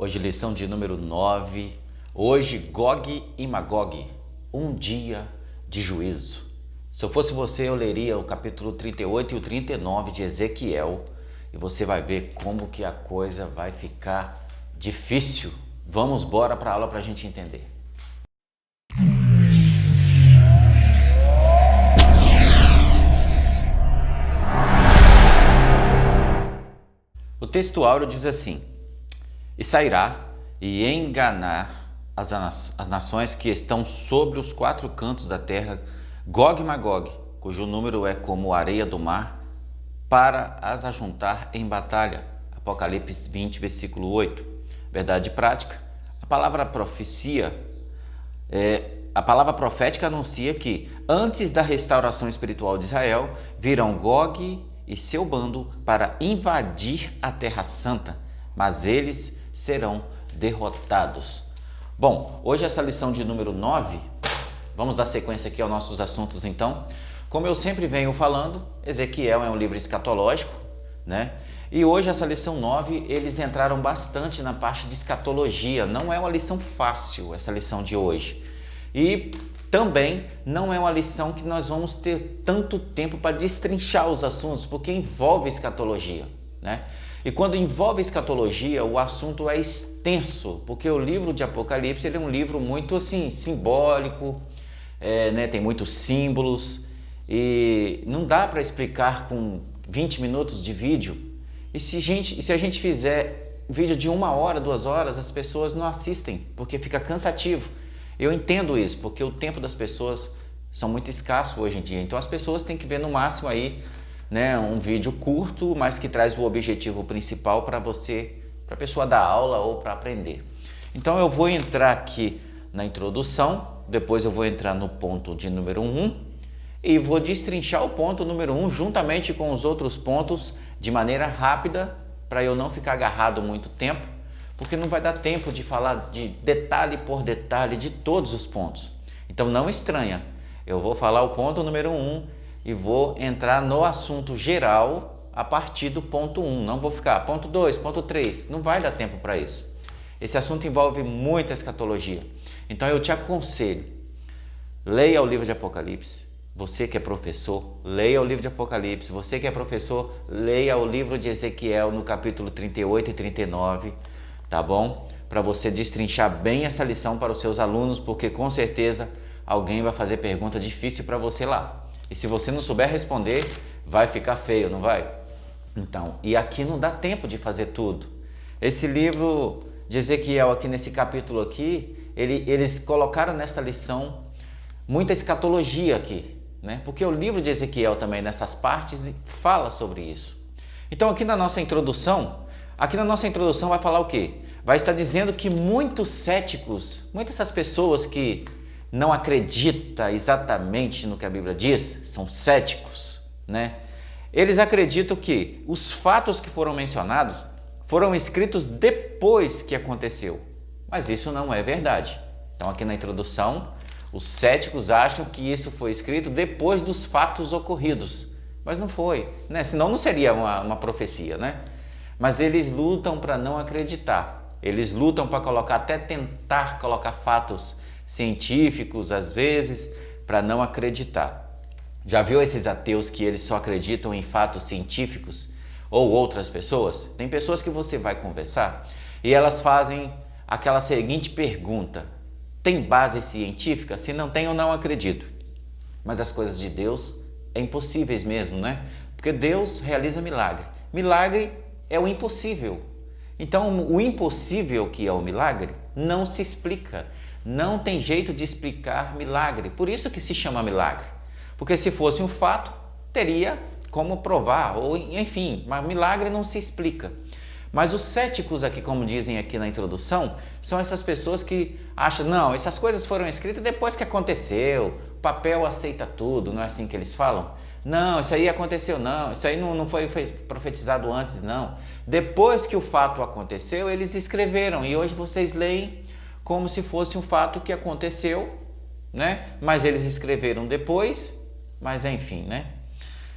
Hoje, lição de número 9. Hoje, Gog e Magog, um dia de juízo. Se eu fosse você, eu leria o capítulo 38 e o 39 de Ezequiel e você vai ver como que a coisa vai ficar difícil. Vamos embora para a aula para a gente entender. O texto áureo diz assim: e sairá e enganar as nações que estão sobre os quatro cantos da terra, Gog e Magog, cujo número é como a areia do mar, para as ajuntar em batalha. Apocalipse 20, versículo 8. Verdade prática. A palavra profética anuncia que, antes da restauração espiritual de Israel, virão Gog e seu bando para invadir a Terra Santa, mas eles serão derrotados. Bom, hoje essa lição de número 9, vamos dar sequência aqui aos nossos assuntos então. Como eu sempre venho falando, Ezequiel é um livro escatológico, né? E hoje essa lição 9, eles entraram bastante na parte de escatologia. Não é uma lição fácil essa lição de hoje. E também não é uma lição que nós vamos ter tanto tempo para destrinchar os assuntos, porque envolve escatologia, né? E quando envolve escatologia, o assunto é extenso, porque o livro de Apocalipse ele é um livro muito assim simbólico, né? Tem muitos símbolos e não dá para explicar com 20 minutos de vídeo. E se a gente fizer vídeo de 1 hora, 2 horas, as pessoas não assistem, porque fica cansativo. Eu entendo isso, porque o tempo das pessoas são muito escasso hoje em dia. Então as pessoas têm que ver no máximo aí, né, um vídeo curto, mas que traz o objetivo principal para a pessoa dar aula ou para aprender. Então eu vou entrar aqui na introdução, depois eu vou entrar no ponto de número 1 e vou destrinchar o ponto número 1 juntamente com os outros pontos de maneira rápida, para eu não ficar agarrado muito tempo, porque não vai dar tempo de falar de detalhe por detalhe de todos os pontos. Então não estranha, eu vou falar o ponto número 1 e vou entrar no assunto geral a partir do ponto 1. Não vou ficar ponto 2, ponto 3, não vai dar tempo para isso. Esse assunto envolve muita escatologia. Então eu te aconselho, leia o livro de Apocalipse. Você que é professor, leia o livro de Apocalipse. Você que é professor, leia o livro de Ezequiel no capítulo 38 e 39, tá bom? Para você destrinchar bem essa lição para os seus alunos, porque com certeza alguém vai fazer pergunta difícil para você lá. E se você não souber responder, vai ficar feio, não vai? Então, e aqui não dá tempo de fazer tudo. Esse livro de Ezequiel aqui nesse capítulo aqui, eles colocaram nesta lição muita escatologia aqui, né? Porque o livro de Ezequiel também nessas partes fala sobre isso. Então aqui na nossa introdução vai falar o quê? Vai estar dizendo que muitos céticos, muitas dessas pessoas que não acreditam exatamente no que a Bíblia diz, são céticos, né? Eles acreditam que os fatos que foram mencionados foram escritos depois que aconteceu, mas isso não é verdade. Então aqui na introdução, os céticos acham que isso foi escrito depois dos fatos ocorridos, mas não foi, né? Senão não seria uma profecia, né? Mas eles lutam para não acreditar, eles lutam para até tentar colocar fatos científicos, às vezes, para não acreditar. Já viu esses ateus que eles só acreditam em fatos científicos ou outras pessoas? Tem pessoas que você vai conversar e elas fazem aquela seguinte pergunta: tem base científica? Se não tem, eu não acredito. Mas as coisas de Deus é impossíveis mesmo, né? Porque Deus realiza milagre. Milagre é o impossível. Então, o impossível, que é o milagre, não se explica. Não tem jeito de explicar milagre. Por isso que se chama milagre. Porque se fosse um fato, teria como provar, ou enfim, mas milagre não se explica. Mas os céticos aqui, como dizem aqui na introdução, são essas pessoas que acham, não, essas coisas foram escritas depois que aconteceu, o papel aceita tudo, não é assim que eles falam? Não, isso aí aconteceu, não, isso aí não foi profetizado antes, não. Depois que o fato aconteceu, eles escreveram e hoje vocês leem como se fosse um fato que aconteceu, né? Mas eles escreveram depois, mas enfim, né?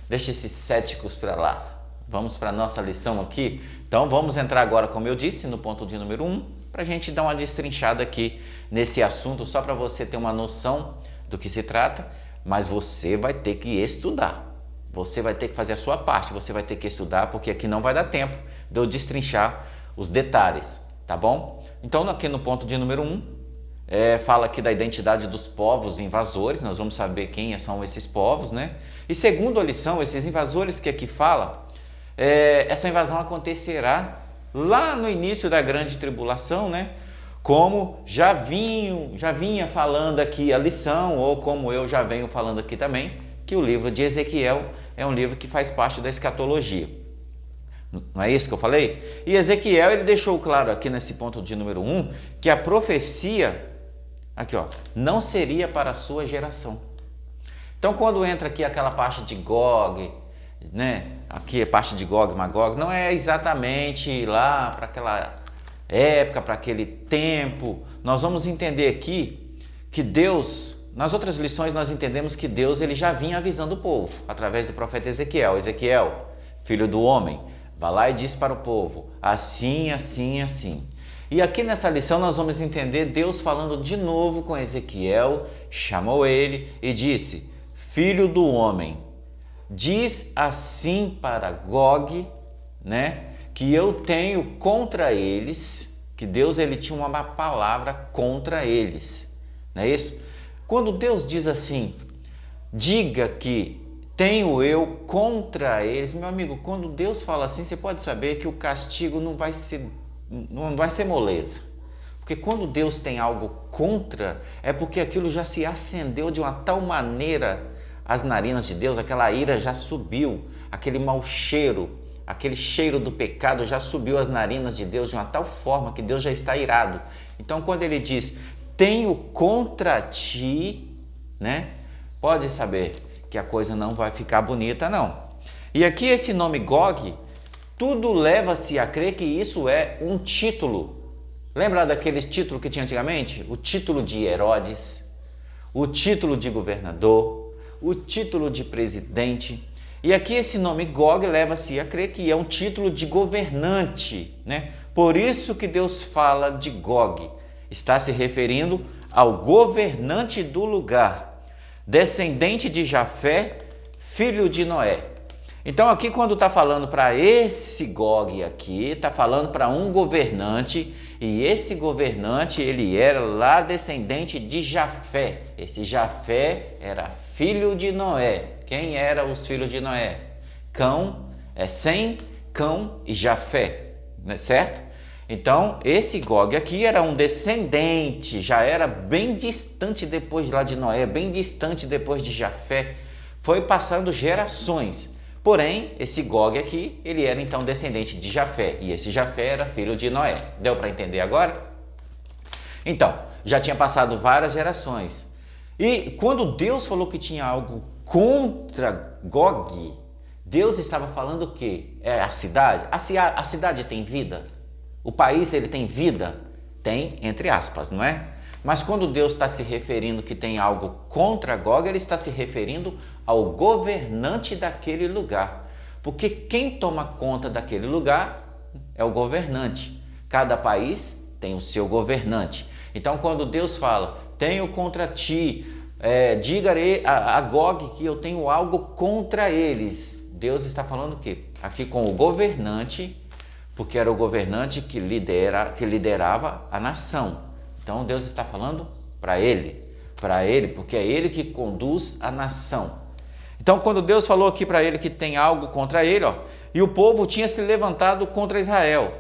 Deixa esses céticos para lá. Vamos para a nossa lição aqui? Então vamos entrar agora, como eu disse, no ponto de número 1, para a gente dar uma destrinchada aqui nesse assunto, só para você ter uma noção do que se trata, mas você vai ter que estudar. Você vai ter que fazer a sua parte, você vai ter que estudar, porque aqui não vai dar tempo de eu destrinchar os detalhes, tá bom? Então aqui no ponto de número 1, fala aqui da identidade dos povos invasores, nós vamos saber quem são esses povos, né? E segundo a lição, esses invasores que aqui fala, essa invasão acontecerá lá no início da grande tribulação, né? Como já vinha falando aqui a lição, ou como eu já venho falando aqui também, que o livro de Ezequiel é um livro que faz parte da escatologia. Não é isso que eu falei? E Ezequiel, ele deixou claro aqui nesse ponto de número 1, que a profecia, aqui ó, não seria para a sua geração. Então quando entra aqui aquela parte de Gog, né? Aqui é parte de Gog, Magog, não é exatamente lá para aquela época, para aquele tempo. Nós vamos entender aqui que Deus, nas outras lições nós entendemos que Deus ele já vinha avisando o povo, através do profeta Ezequiel. Ezequiel, filho do homem, vá lá e diz para o povo, assim, assim, assim. E aqui nessa lição nós vamos entender Deus falando de novo com Ezequiel, chamou ele e disse, filho do homem, diz assim para Gog, né, que eu tenho contra eles, que Deus ele tinha uma palavra contra eles, não é isso? Quando Deus diz assim, diga que tenho eu contra eles, meu amigo, quando Deus fala assim, você pode saber que o castigo não vai ser moleza. Porque quando Deus tem algo contra, é porque aquilo já se acendeu de uma tal maneira as narinas de Deus, aquela ira já subiu, aquele mau cheiro, aquele cheiro do pecado já subiu as narinas de Deus de uma tal forma que Deus já está irado. Então quando ele diz, tenho contra ti, né? Pode saber que a coisa não vai ficar bonita não. E aqui esse nome Gog, tudo leva-se a crer que isso é um título. Lembra daqueles títulos que tinha antigamente? O título de Herodes, o título de governador, o título de presidente. E aqui esse nome Gog leva-se a crer que é um título de governante, né? Por isso que Deus fala de Gog. Está se referindo ao governante do lugar, descendente de Jafé, filho de Noé. Então aqui quando está falando para esse Gog aqui, está falando para um governante, e esse governante ele era lá descendente de Jafé. Esse Jafé era filho de Noé. Quem eram os filhos de Noé? Sem, Cão e Jafé, né, certo? Então esse Gog aqui era um descendente, já era bem distante depois lá de Noé, bem distante depois de Jafé, foi passando gerações. Porém, esse Gog aqui, ele era então descendente de Jafé, e esse Jafé era filho de Noé. Deu para entender agora? Então, já tinha passado várias gerações. E quando Deus falou que tinha algo contra Gog, Deus estava falando o quê? A cidade? A cidade tem vida? O país ele tem vida? Tem, entre aspas, não é? Mas quando Deus está se referindo que tem algo contra Gog, ele está se referindo ao governante daquele lugar. Porque quem toma conta daquele lugar é o governante. Cada país tem o seu governante. Então quando Deus fala, tenho contra ti, diga a Gog que eu tenho algo contra eles. Deus está falando o quê? Aqui com o governante, porque era o governante que liderava a nação. Então Deus está falando para ele, porque é ele que conduz a nação. Então quando Deus falou aqui para ele que tem algo contra ele, ó, e o povo tinha se levantado contra Israel.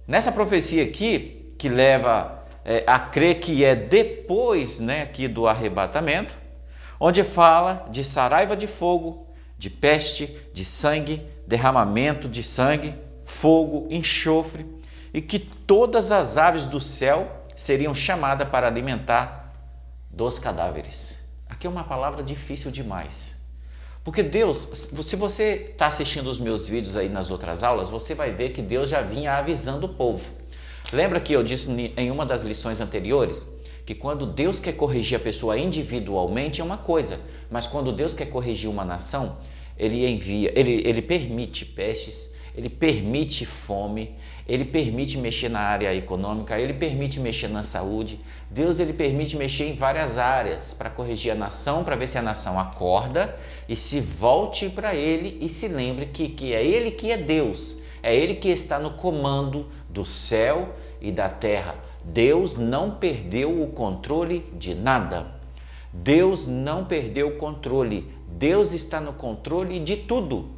Nessa profecia aqui, que leva a crer que é depois, né, aqui do arrebatamento, onde fala de saraiva de fogo, de peste, de sangue, derramamento de sangue, fogo, enxofre, e que todas as aves do céu seriam chamadas para alimentar dos cadáveres. Aqui é uma palavra difícil demais. Porque Deus, se você está assistindo os meus vídeos aí nas outras aulas, você vai ver que Deus já vinha avisando o povo. Lembra que eu disse em uma das lições anteriores que quando Deus quer corrigir a pessoa individualmente é uma coisa, mas quando Deus quer corrigir uma nação, ele permite pestes, ele permite fome, ele permite mexer na área econômica, ele permite mexer na saúde. Deus, ele permite mexer em várias áreas para corrigir a nação, para ver se a nação acorda e se volte para ele e se lembre que é ele que é Deus, é ele que está no comando do céu e da terra. Deus não perdeu o controle de nada. Deus não perdeu o controle. Deus está no controle de tudo.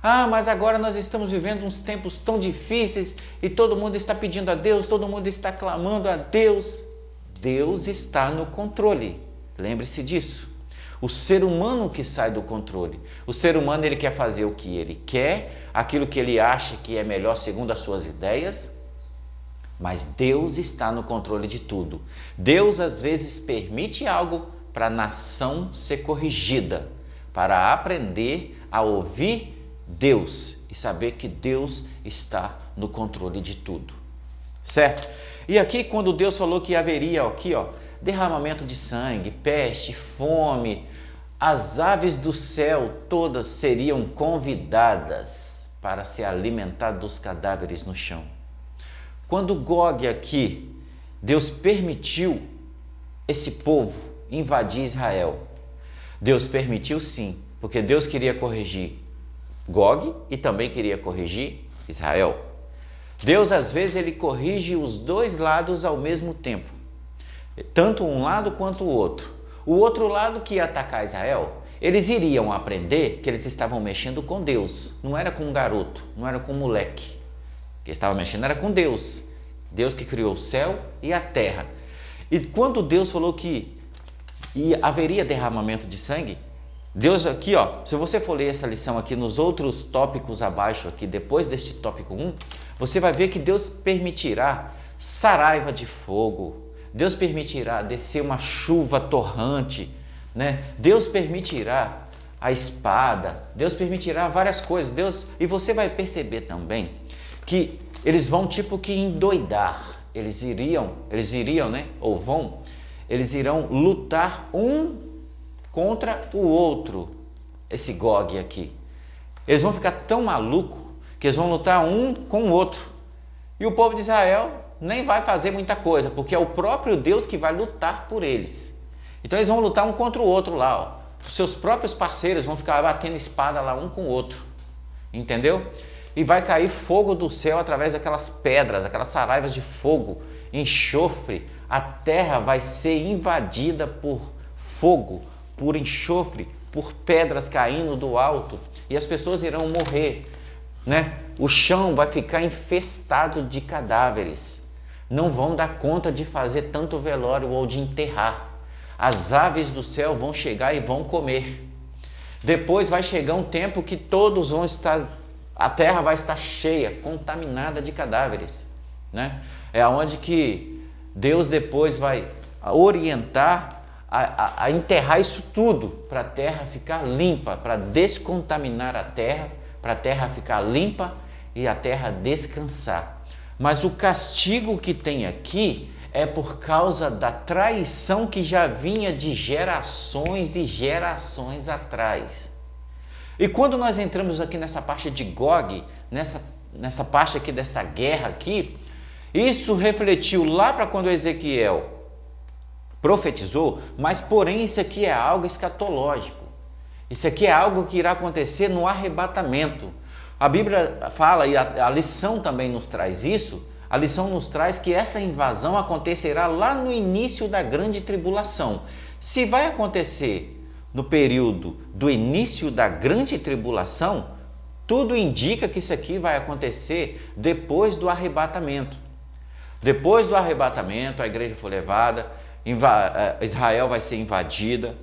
Ah, mas agora nós estamos vivendo uns tempos tão difíceis e todo mundo está pedindo a Deus, todo mundo está clamando a Deus. Deus está no controle. Lembre-se disso. O ser humano que sai do controle. O ser humano, ele quer fazer o que ele quer, aquilo que ele acha que é melhor segundo as suas ideias. Mas Deus está no controle de tudo. Deus às vezes permite algo para a nação ser corrigida, para aprender a ouvir Deus e saber que Deus está no controle de tudo, certo? E aqui, quando Deus falou que haveria aqui, derramamento de sangue, peste, fome, as aves do céu todas seriam convidadas para se alimentar dos cadáveres no chão. Quando Gog aqui, Deus permitiu esse povo invadir Israel. Deus permitiu sim, porque Deus queria corrigir Gog e também queria corrigir Israel. Deus, às vezes, ele corrige os dois lados ao mesmo tempo, tanto um lado quanto o outro. O outro lado que ia atacar Israel, eles iriam aprender que eles estavam mexendo com Deus, não era com um garoto, não era com um moleque. O que estava mexendo era com Deus, Deus que criou o céu e a terra. E quando Deus falou que haveria derramamento de sangue, Deus aqui, se você for ler essa lição aqui nos outros tópicos abaixo aqui, depois deste tópico 1, você vai ver que Deus permitirá saraiva de fogo, Deus permitirá descer uma chuva torrante, né? Deus permitirá a espada, Deus permitirá várias coisas, e você vai perceber também que eles vão tipo que endoidar, eles irão lutar um contra o outro, esse Gog aqui. Eles vão ficar tão malucos que eles vão lutar um com o outro. E o povo de Israel nem vai fazer muita coisa, porque é o próprio Deus que vai lutar por eles. Então eles vão lutar um contra o outro lá. Os seus próprios parceiros vão ficar batendo espada lá um com o outro. Entendeu? E vai cair fogo do céu através daquelas pedras, aquelas saraivas de fogo, enxofre. A terra vai ser invadida por fogo, por enxofre, por pedras caindo do alto, e as pessoas irão morrer, né? O chão vai ficar infestado de cadáveres. Não vão dar conta de fazer tanto velório ou de enterrar. As aves do céu vão chegar e vão comer. Depois vai chegar um tempo que todos vão estar, a terra vai estar cheia, contaminada de cadáveres, né? É onde que Deus depois vai orientar a enterrar isso tudo, para a terra ficar limpa, para descontaminar a terra, para a terra ficar limpa e a terra descansar. Mas o castigo que tem aqui é por causa da traição que já vinha de gerações e gerações atrás. E quando nós entramos aqui nessa parte de Gog, nessa parte aqui dessa guerra aqui, isso refletiu lá para quando Ezequiel profetizou, mas porém isso aqui é algo escatológico. Isso aqui é algo que irá acontecer no arrebatamento. A Bíblia fala, e a lição também nos traz isso, a lição nos traz que essa invasão acontecerá lá no início da grande tribulação. Se vai acontecer no período do início da grande tribulação, tudo indica que isso aqui vai acontecer depois do arrebatamento. Depois do arrebatamento, a igreja foi levada, Israel vai ser invadida,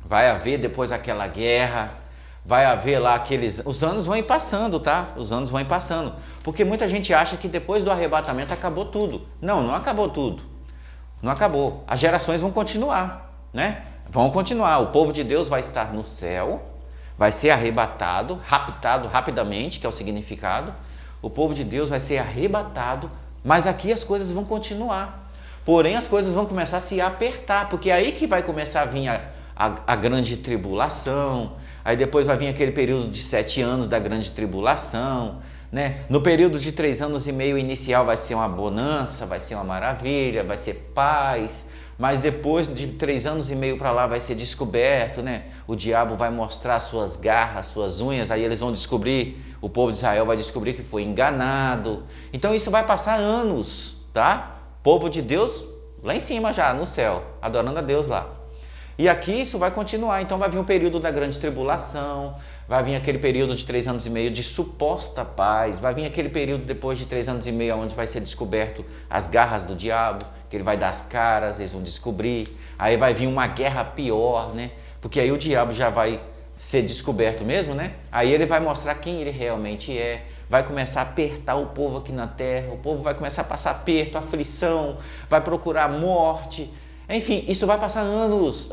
vai haver depois aquela guerra, vai haver lá os anos vão ir passando, tá? Os anos vão ir passando, porque muita gente acha que depois do arrebatamento acabou tudo. Não, não acabou tudo, não acabou. As gerações vão continuar, né? Vão continuar, o povo de Deus vai estar no céu, vai ser arrebatado, raptado rapidamente, que é o significado. O povo de Deus vai ser arrebatado, mas aqui as coisas vão continuar. Porém, as coisas vão começar a se apertar, porque é aí que vai começar a vir a grande tribulação, Aí depois vai vir aquele período de 7 anos da grande tribulação, né? No período de 3 anos e meio inicial vai ser uma bonança, vai ser uma maravilha, vai ser paz. Mas depois de 3 anos e meio para lá vai ser descoberto, né? O diabo vai mostrar suas garras, suas unhas, aí eles vão descobrir, o povo de Israel vai descobrir que foi enganado. Então isso vai passar anos, tá? Povo de Deus lá em cima já, no céu, adorando a Deus lá. E aqui isso vai continuar, então vai vir um período da grande tribulação, vai vir aquele período de 3 anos e meio de suposta paz, vai vir aquele período depois de 3 anos e meio onde vai ser descoberto as garras do diabo, que ele vai dar as caras, eles vão descobrir, aí vai vir uma guerra pior, né? Porque aí o diabo já vai ser descoberto mesmo, né? Aí ele vai mostrar quem ele realmente é, vai começar a apertar o povo aqui na terra, o povo vai começar a passar aperto, aflição, vai procurar morte. Enfim, isso vai passar anos,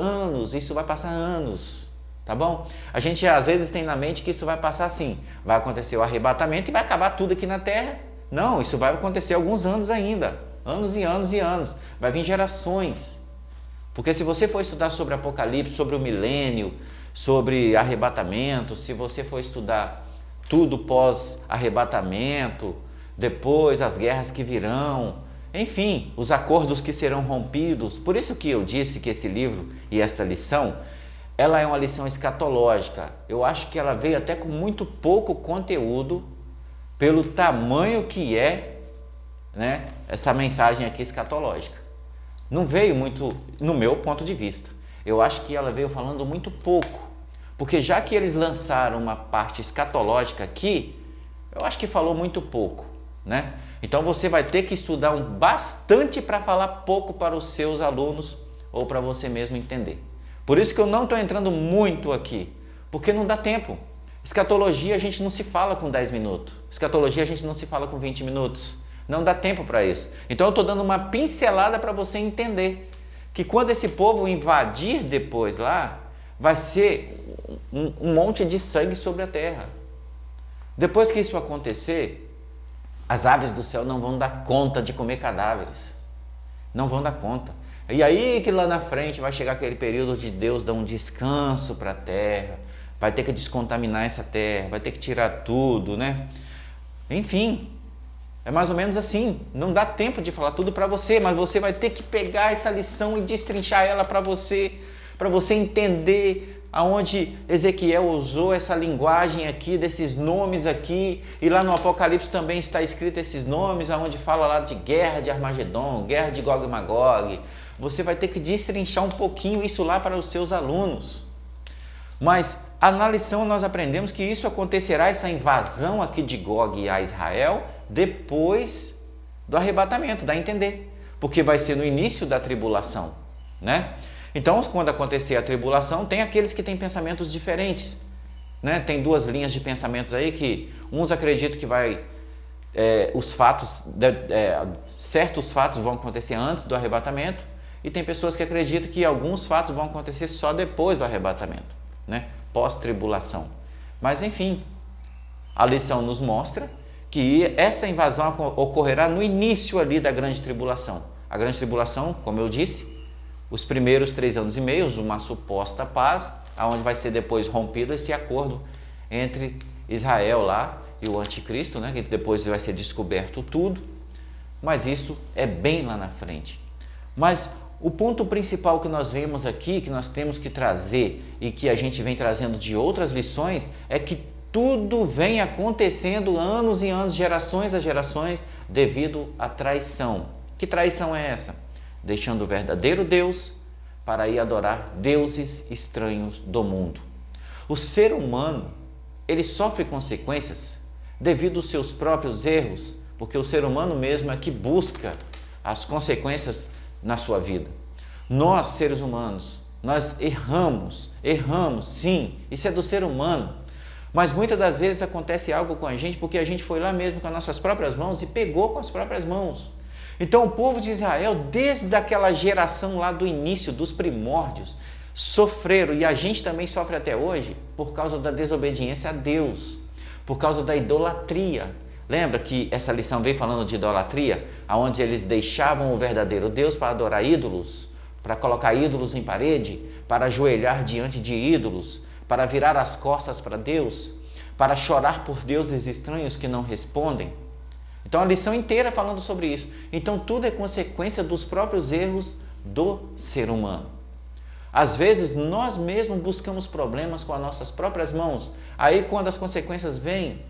isso vai passar anos, tá bom? A gente às vezes tem na mente que isso vai passar assim, vai acontecer o arrebatamento e vai acabar tudo aqui na terra. Não, isso vai acontecer alguns anos ainda, anos e anos e anos, vai vir gerações. Porque se você for estudar sobre Apocalipse, sobre o milênio, sobre arrebatamento, se você for estudar tudo pós-arrebatamento, depois as guerras que virão, enfim, os acordos que serão rompidos. Por isso que eu disse que esse livro e esta lição, ela é uma lição escatológica. Eu acho que ela veio até com muito pouco conteúdo, pelo tamanho que é, né, essa mensagem aqui escatológica. Não veio muito, no meu ponto de vista. Eu acho que ela veio falando muito pouco, porque já que eles lançaram uma parte escatológica aqui, eu acho que falou muito pouco, né? Então você vai ter que estudar bastante para falar pouco para os seus alunos ou para você mesmo entender. Por isso que eu não estou entrando muito aqui, porque não dá tempo. Escatologia a gente não se fala com 10 minutos, escatologia a gente não se fala com 20 minutos, não dá tempo para isso. Então eu estou dando uma pincelada para você entender que quando esse povo invadir depois lá, vai ser um monte de sangue sobre a terra. Depois que isso acontecer, as aves do céu não vão dar conta de comer cadáveres. Não vão dar conta. E aí que lá na frente vai chegar aquele período de Deus dar um descanso para a terra, vai ter que descontaminar essa terra, vai ter que tirar tudo, né? Enfim, é mais ou menos assim. Não dá tempo de falar tudo para você, mas você vai ter que pegar essa lição e destrinchar ela para você entender aonde Ezequiel usou essa linguagem aqui, desses nomes aqui, e lá no Apocalipse também está escrito esses nomes, aonde fala lá de guerra de Armagedon, guerra de Gog e Magog. Você vai ter que destrinchar um pouquinho isso lá para os seus alunos. Mas na lição nós aprendemos que isso acontecerá, essa invasão aqui de Gog a Israel, depois do arrebatamento, dá a entender, porque vai ser no início da tribulação, né? Então, quando acontecer a tribulação, tem aqueles que têm pensamentos diferentes, né? Tem duas linhas de pensamentos aí que uns acreditam que certos fatos vão acontecer antes do arrebatamento, e tem pessoas que acreditam que alguns fatos vão acontecer só depois do arrebatamento, né? Pós-tribulação. Mas enfim, a lição nos mostra que essa invasão ocorrerá no início ali da grande tribulação. A grande tribulação, como eu disse, os primeiros 3 anos e meio, uma suposta paz, aonde vai ser depois rompido esse acordo entre Israel lá e o anticristo, né? Que depois vai ser descoberto tudo, mas isso é bem lá na frente. Mas o ponto principal que nós vemos aqui, que nós temos que trazer e que a gente vem trazendo de outras lições, é que tudo vem acontecendo anos e anos, gerações a gerações, devido à traição. Que traição é essa? Deixando o verdadeiro Deus para ir adorar deuses estranhos do mundo. O ser humano, ele sofre consequências devido aos seus próprios erros, porque o ser humano mesmo é que busca as consequências na sua vida. Nós, seres humanos, nós erramos, sim, isso é do ser humano. Mas muitas das vezes acontece algo com a gente porque a gente foi lá mesmo com as nossas próprias mãos e pegou com as próprias mãos. Então o povo de Israel, desde aquela geração lá do início, dos primórdios, sofreram, e a gente também sofre até hoje, por causa da desobediência a Deus, por causa da idolatria. Lembra que essa lição vem falando de idolatria, onde eles deixavam o verdadeiro Deus para adorar ídolos, para colocar ídolos em parede, para ajoelhar diante de ídolos, para virar as costas para Deus, para chorar por deuses estranhos que não respondem. Então a lição inteira falando sobre isso. Então tudo é consequência dos próprios erros do ser humano. Às vezes nós mesmos buscamos problemas com as nossas próprias mãos. Aí quando as consequências vêm,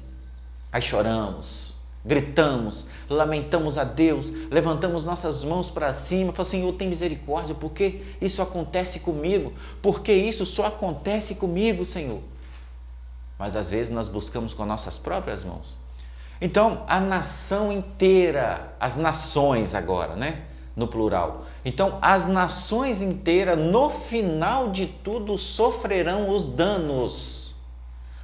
aí choramos, gritamos, lamentamos a Deus, levantamos nossas mãos para cima, falamos: Senhor, tem misericórdia, porque isso acontece comigo? Porque isso só acontece comigo, Senhor? Mas às vezes nós buscamos com nossas próprias mãos. Então a nação inteira, as nações agora, né? No plural. Então as nações inteiras, no final de tudo, sofrerão os danos.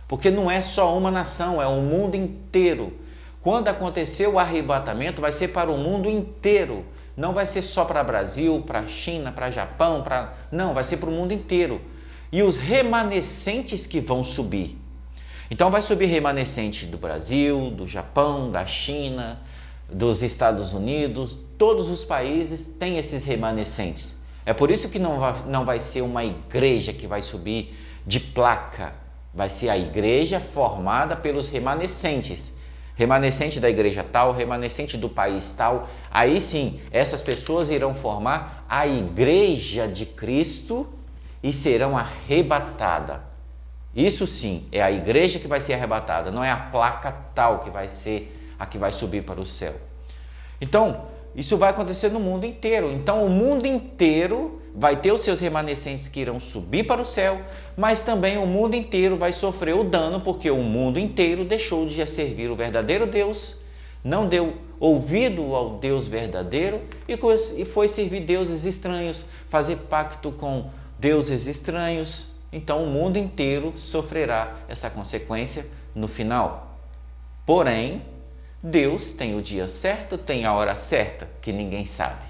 Porque não é só uma nação, é o mundo inteiro. Quando acontecer o arrebatamento, vai ser para o mundo inteiro. Não vai ser só para o Brasil, para a China, para o Japão, não, vai ser para o mundo inteiro. E os remanescentes que vão subir. Então vai subir remanescente do Brasil, do Japão, da China, dos Estados Unidos. Todos os países têm esses remanescentes. É por isso que não vai ser uma igreja que vai subir de placa. Vai ser a igreja formada pelos remanescentes. Remanescente da igreja tal, remanescente do país tal. Aí sim, essas pessoas irão formar a igreja de Cristo e serão arrebatadas. Isso sim, é a igreja que vai ser arrebatada, não é a placa tal que vai ser a que vai subir para o céu. Então, isso vai acontecer no mundo inteiro. Então, o mundo inteiro vai ter os seus remanescentes que irão subir para o céu, mas também o mundo inteiro vai sofrer o dano, porque o mundo inteiro deixou de servir o verdadeiro Deus, não deu ouvido ao Deus verdadeiro e foi servir deuses estranhos, fazer pacto com deuses estranhos. Então, o mundo inteiro sofrerá essa consequência no final. Porém, Deus tem o dia certo, tem a hora certa, que ninguém sabe.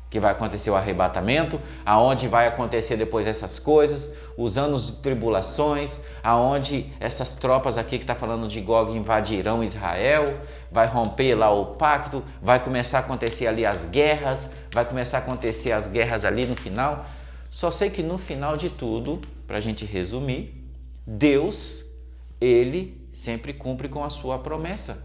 Que vai acontecer o arrebatamento, aonde vai acontecer depois essas coisas, os anos de tribulações, aonde essas tropas aqui que está falando de Gog invadirão Israel, vai romper lá o pacto, vai começar a acontecer ali as guerras, vai começar a acontecer as guerras ali no final. Só sei que no final de tudo, para a gente resumir, Deus, Ele sempre cumpre com a sua promessa.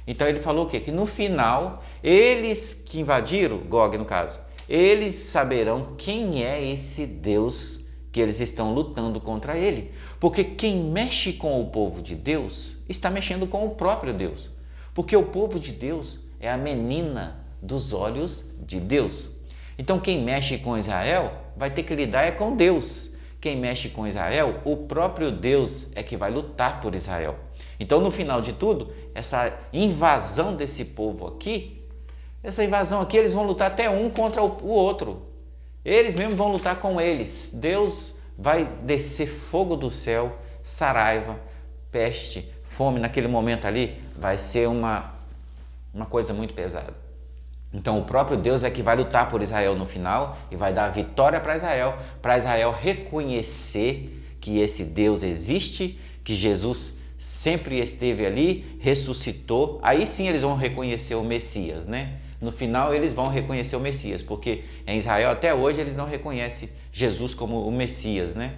Então ele falou o quê? Que no final, eles que invadiram, Gog no caso, eles saberão quem é esse Deus que eles estão lutando contra ele. Porque quem mexe com o povo de Deus, está mexendo com o próprio Deus. Porque o povo de Deus é a menina dos olhos de Deus. Então quem mexe com Israel vai ter que lidar com Deus. Quem mexe com Israel, o próprio Deus é que vai lutar por Israel. Então, no final de tudo, essa invasão desse povo aqui, eles vão lutar até um contra o outro. Eles mesmos vão lutar com eles. Deus vai descer fogo do céu, saraiva, peste, fome. Naquele momento ali, vai ser uma coisa muito pesada. Então, o próprio Deus é que vai lutar por Israel no final e vai dar a vitória para Israel reconhecer que esse Deus existe, que Jesus sempre esteve ali, ressuscitou. Aí sim eles vão reconhecer o Messias, né? No final eles vão reconhecer o Messias, porque em Israel até hoje eles não reconhecem Jesus como o Messias, né?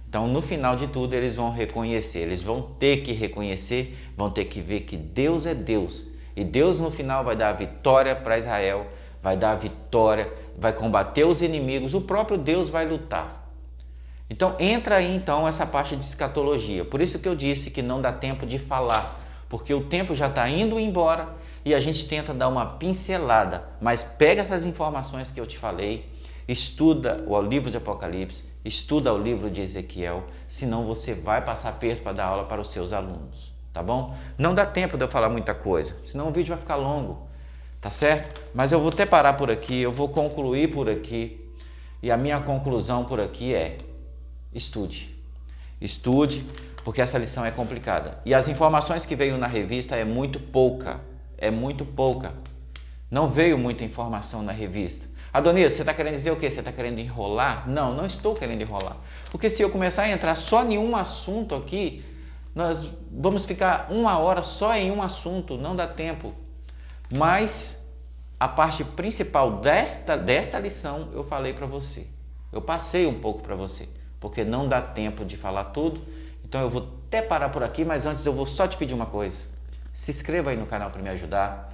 Então, no final de tudo, eles vão reconhecer, eles vão ter que reconhecer, vão ter que ver que Deus é Deus. E Deus no final vai dar a vitória para Israel, vai dar a vitória, vai combater os inimigos, o próprio Deus vai lutar. Então entra aí então essa parte de escatologia. Por isso que eu disse que não dá tempo de falar, porque o tempo já está indo embora e a gente tenta dar uma pincelada. Mas pega essas informações que eu te falei, estuda o livro de Apocalipse, estuda o livro de Ezequiel, senão você vai passar perto para dar aula para os seus alunos. Tá bom? Não dá tempo de eu falar muita coisa, senão o vídeo vai ficar longo, tá certo? Mas eu vou até parar por aqui, eu vou concluir por aqui, e a minha conclusão por aqui é: estude, porque essa lição é complicada. E as informações que veio na revista é muito pouca, não veio muita informação na revista. Adonias, você está querendo dizer o quê? Você está querendo enrolar? Não, não estou querendo enrolar, porque se eu começar a entrar só em um assunto aqui, nós vamos ficar 1 hora só em um assunto, não dá tempo. Mas a parte principal desta lição eu falei para você. Eu passei um pouco para você. porque não dá tempo de falar tudo. Então eu vou até parar por aqui, mas antes eu vou só te pedir uma coisa. Se inscreva aí no canal para me ajudar.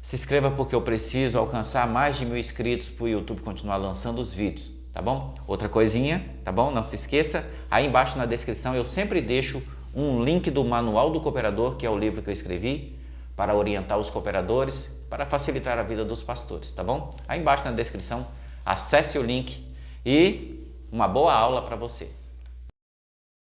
Se inscreva porque eu preciso alcançar mais de 1000 inscritos para o YouTube continuar lançando os vídeos, tá bom? Outra coisinha, tá bom? Não se esqueça, aí embaixo na descrição eu sempre deixo um link do Manual do Cooperador, que é o livro que eu escrevi, para orientar os cooperadores, para facilitar a vida dos pastores, tá bom? Aí embaixo na descrição, acesse o link e uma boa aula para você.